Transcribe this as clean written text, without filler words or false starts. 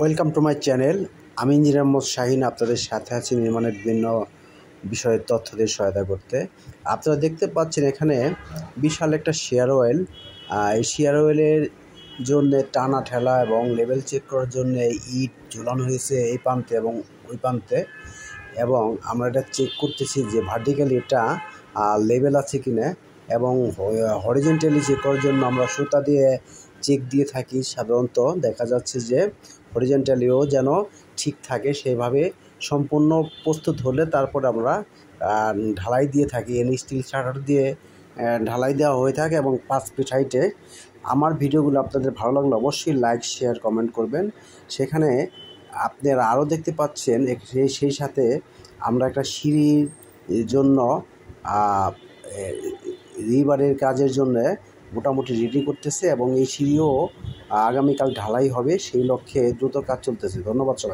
Welcome to my channel. আমি engineer Mohammad Shahin আপনাদের সাথে আছি নির্মাণের বিভিন্ন বিষয়ের তথ্য দিয়ে সহায়তা করতে। আপনারা দেখতে পাচ্ছেন এখানে বিশাল একটা শেয়ার ওয়েল। এই শেয়ার ওয়েলের জন্যে টানা ঠেলা এবং লেভেল চেক করার জন্য ইট ঝুলানো হয়েছে এই প্রান্তে এবং ওই প্রান্তে, এবং আমরা এটা চেক করতেছি যে ভার্টিক্যালি এটা লেভেল আছে কিনা, এবং হরিজন্টালি চেক করার জন্য আমরা সুতা দিয়ে চেক দিয়ে থাকি। সাধারণত দেখা যাচ্ছে যে হরিজন্টালিও যেন ঠিক থাকে, সেভাবে সম্পূর্ণ প্রস্তুত হলে তারপর আমরা ঢালাই দিয়ে থাকি। স্টিল শাটার দিয়ে ঢালাই দেওয়া হয়ে থাকে এবং 5 ফিট হাইটে। আমার ভিডিওগুলো আপনাদের ভালো লাগলে অবশ্যই লাইক শেয়ার কমেন্ট করবেন। সেখানে আপনারা আরও দেখতে পাচ্ছেন সেই সাথে আমরা একটা সিঁড়ির জন্য রিবারের কাজের জন্য মোটামুটি রেডি করতেছে, এবং এই সিঁড়িও আগামীকাল ঢালাই হবে, সেই লক্ষ্যে দ্রুত কাজ চলতেছে। ধন্যবাদ সবাই।